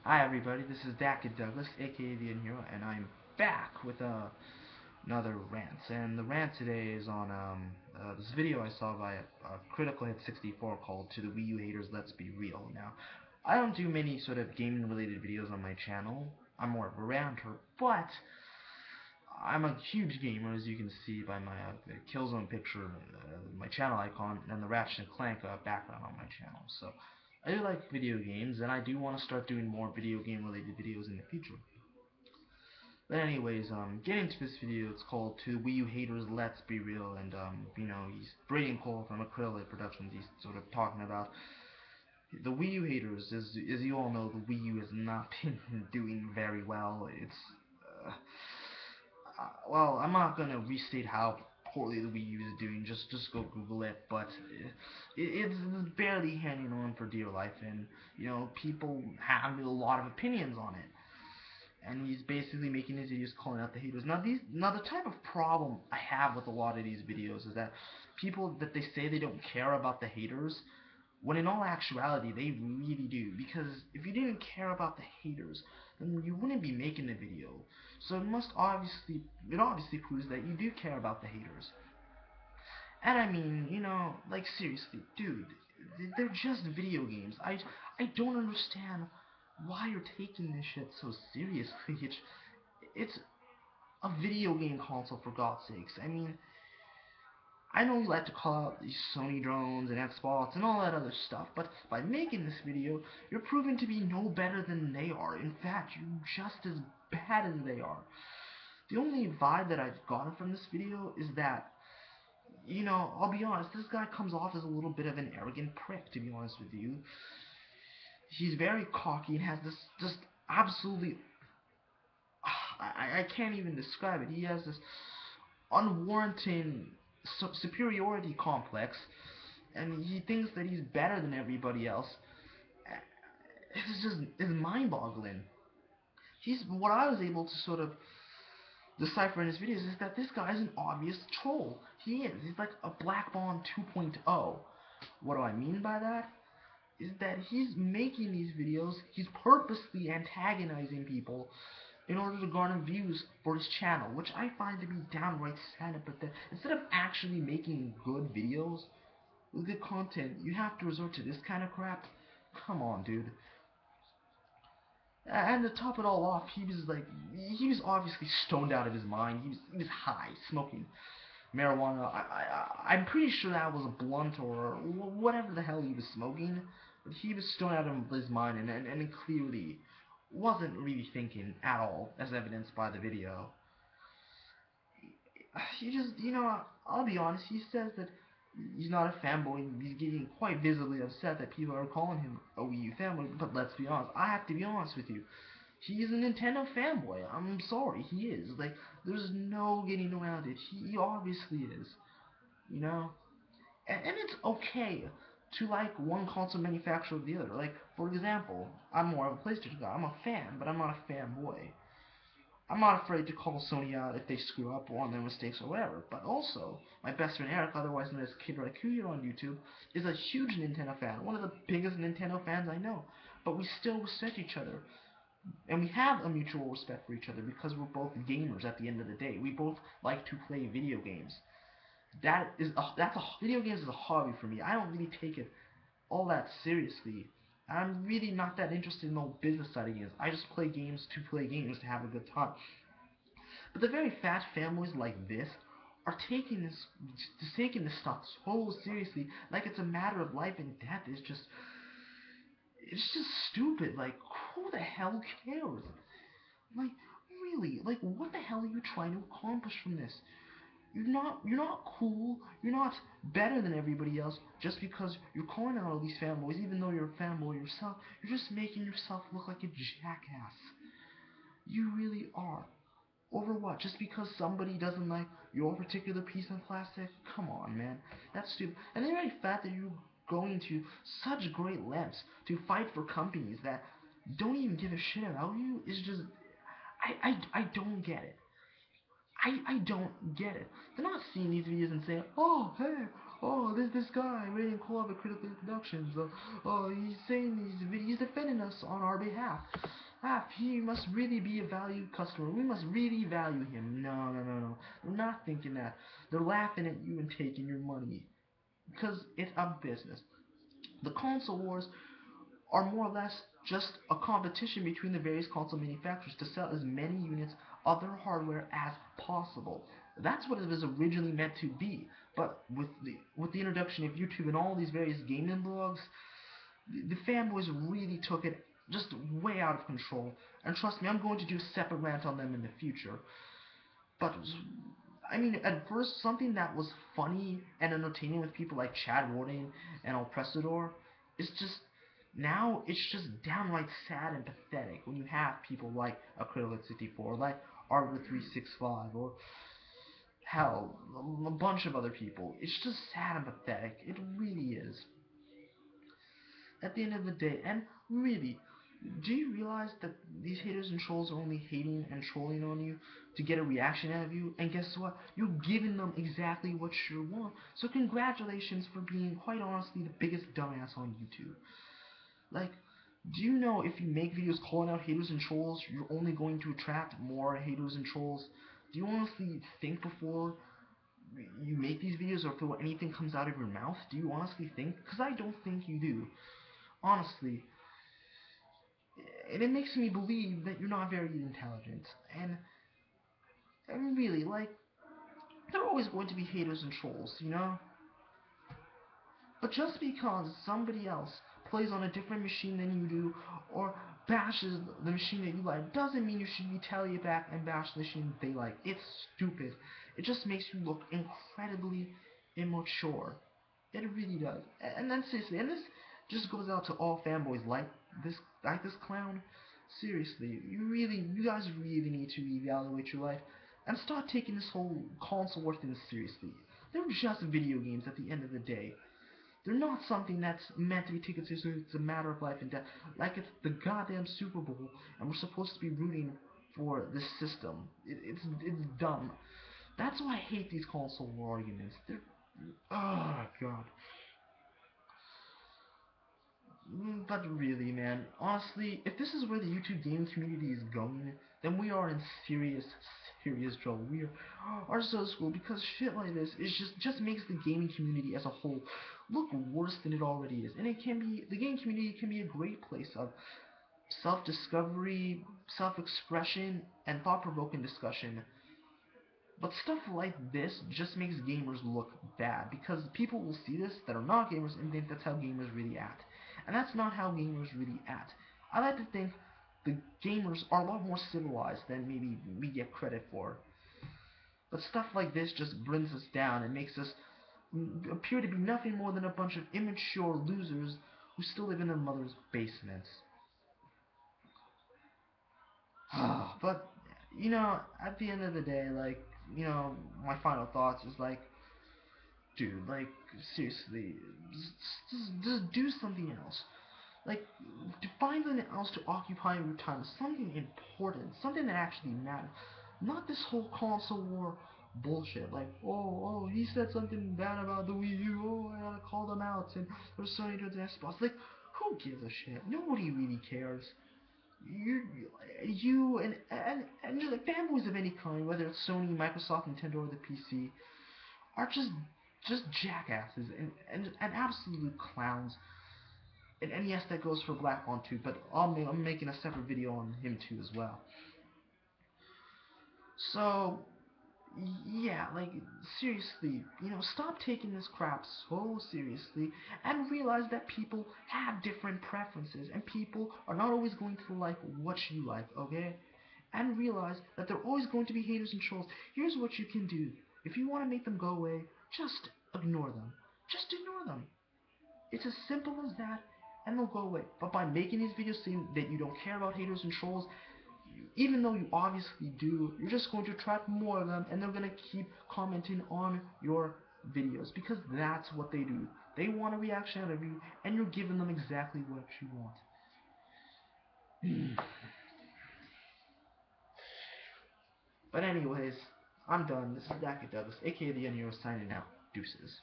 Hi everybody, this is ThatKidDouglas, aka the Young Hero, and I'm back with another rant. And the rant today is on this video I saw by Critical Hit 64 called "To the Wii U Haters, Let's Be Real." Now, I don't do many sort of gaming related videos on my channel. I'm more of a ranter, but I'm a huge gamer, as you can see by my Killzone picture, my channel icon, and the Ratchet and Clank background on my channel. So, I do like video games, and I do want to start doing more video game related videos in the future. But anyways, getting to this video, it's called "To Wii U Haters, Let's Be Real," and he's Brayden from Acrylic Productions. He's sort of talking about the Wii U haters. As you all know, the Wii U has not been doing very well. It's well, I'm not gonna restate how poorly the Wii U is doing. Just go Google it. But it's barely hanging on for dear life, and people have a lot of opinions on it. And he's basically making his videos calling out the haters. Now the type of problem I have with a lot of these videos is that people that they say they don't care about the haters, when in all actuality they really do. Because if you didn't care about the haters, then you wouldn't be making the video. So it obviously proves that you do care about the haters. And I mean, like seriously, dude, they're just video games. I don't understand why you're taking this shit so seriously. It's a video game console, for God's sakes. I mean, I know you like to call out these Sony drones and Xbox and all that other stuff, but by making this video, you're proving to be no better than they are. In fact, you're just as bad as they are. The only vibe that I've gotten from this video is that, I'll be honest, this guy comes off as a little bit of an arrogant prick, to be honest with you. He's very cocky and has this just absolutely I can't even describe it. He has this unwarranted superiority complex, and he thinks that he's better than everybody else. It's mind-boggling. He's what I was able to sort of decipher in his videos is that this guy is an obvious troll. He is. He's like a Black Bond 2.0. What do I mean by that? Is that he's making these videos, he's purposely antagonizing people in order to garner views for his channel, which I find to be downright sad. But that instead of actually making good videos with good content, you have to resort to this kind of crap. Come on, dude. And to top it all off, he was obviously stoned out of his mind. He was high, smoking marijuana. I'm pretty sure that was a blunt or whatever the hell he was smoking. But he was stoned out of his mind, and clearly wasn't really thinking at all, as evidenced by the video. He just, I'll be honest, he says that he's not a fanboy. He's getting quite visibly upset that people are calling him a Wii U fanboy, but let's be honest, I have to be honest with you. He's a Nintendo fanboy. I'm sorry, he is. Like, there's no getting around it. He obviously is. You know? And it's okay to like one console manufacturer or the other. Like, for example, I'm more of a PlayStation guy. I'm a fan, but I'm not a fanboy. I'm not afraid to call Sony out if they screw up or on their mistakes or whatever. But also, my best friend Eric, otherwise known as Kid here on YouTube, is a huge Nintendo fan, one of the biggest Nintendo fans I know. But we still respect each other, and we have a mutual respect for each other because we're both gamers. At the end of the day, we both like to play video games. Video games is a hobby for me. I don't really take it all that seriously. I'm really not that interested in the whole business side of games. I just play games to play games to have a good time. But the very fat families like this are taking this stuff so seriously, like it's a matter of life and death. It's just stupid. Like, who the hell cares? Like, really? Like, what the hell are you trying to accomplish from this? You're not cool. You're not better than everybody else just because you're calling out all these fanboys, even though you're a fanboy yourself. You're just making yourself look like a jackass. You really are. Over what? Just because somebody doesn't like your particular piece of plastic? Come on, man. That's stupid. And the very fact that you're going to such great lengths to fight for companies that don't even give a shit about you is just... I don't get it. I don't get it. They're not seeing these videos and saying, oh, hey, oh, this guy rating call of critical introductions. Oh, he's saying he's defending us on our behalf. He must really be a valued customer. We must really value him. No, no, no, no. They're not thinking that. They're laughing at you and taking your money because it's a business. The console wars are more or less just a competition between the various console manufacturers to sell as many units of their hardware as possible. That's what it was originally meant to be. But with the introduction of YouTube and all these various gaming blogs, the fanboys really took it just way out of control. And trust me, I'm going to do a separate rant on them in the future. But I mean, at first, something that was funny and entertaining with people like Chad Warden and Alpressador is just now it's just downright sad and pathetic when you have people like Acrylic64, like Arbor365, or hell, a bunch of other people. It's just sad and pathetic. It really is. At the end of the day, and really, do you realize that these haters and trolls are only hating and trolling on you to get a reaction out of you? And guess what? You're giving them exactly what you want. So congratulations for being, quite honestly, the biggest dumbass on YouTube. Like, do you know if you make videos calling out haters and trolls, you're only going to attract more haters and trolls? Do you honestly think before you make these videos or before anything comes out of your mouth? Do you honestly think? Because I don't think you do. Honestly, and it makes me believe that you're not very intelligent. And really, like, there are always going to be haters and trolls, you know? But just because somebody else plays on a different machine than you do, or bashes the machine that you like, doesn't mean you should retaliate back and bash the machine they like. It's stupid. It just makes you look incredibly immature. It really does. And then seriously, and this just goes out to all fanboys like this clown. Seriously, you guys really need to reevaluate your life and start taking this whole console war thing seriously. They're just video games at the end of the day. They're not something that's meant to be taken seriously. It's a matter of life and death. Like it's the goddamn Super Bowl, and we're supposed to be rooting for this system. It's dumb. That's why I hate these console war arguments. They're, oh god. But really, man, honestly, if this is where the YouTube gaming community is going, then we are in serious, serious trouble. Are so screwed because shit like this is just makes the gaming community as a whole look worse than it already is. And the gaming community can be a great place of self-discovery, self-expression, and thought-provoking discussion. But stuff like this just makes gamers look bad because people will see this that are not gamers and think that's how gamers really act. And that's not how gamers really act. I like to think the gamers are a lot more civilized than maybe we get credit for. But stuff like this just brings us down and makes us appear to be nothing more than a bunch of immature losers who still live in their mother's basements. But, at the end of the day, like, my final thoughts is like, dude, like, seriously, just do something else. Like, to find something else to occupy your time, something important, something that actually matters. Not this whole console war bullshit. Like, he said something bad about the Wii U. Oh, I gotta call them out, and they're starting to address spots. Like, who gives a shit? Nobody really cares. You and just like fanboys of any kind, whether it's Sony, Microsoft, Nintendo, or the PC, are just jackasses and absolute clowns. And yes, that goes for Black Bond too, but I'm making a separate video on him too as well. So, yeah, like, seriously, stop taking this crap so seriously and realize that people have different preferences and people are not always going to like what you like, okay? And realize that there are always going to be haters and trolls. Here's what you can do. If you want to make them go away, just ignore them. Just ignore them. It's as simple as that, and they'll go away. But by making these videos saying that you don't care about haters and trolls, even though you obviously do, you're just going to attract more of them, and they're going to keep commenting on your videos, because that's what they do. They want a reaction out of you, and you're giving them exactly what you want. But anyways, I'm done. This is ThatKidDouglas, aka the Young Hero, signing out. Deuces.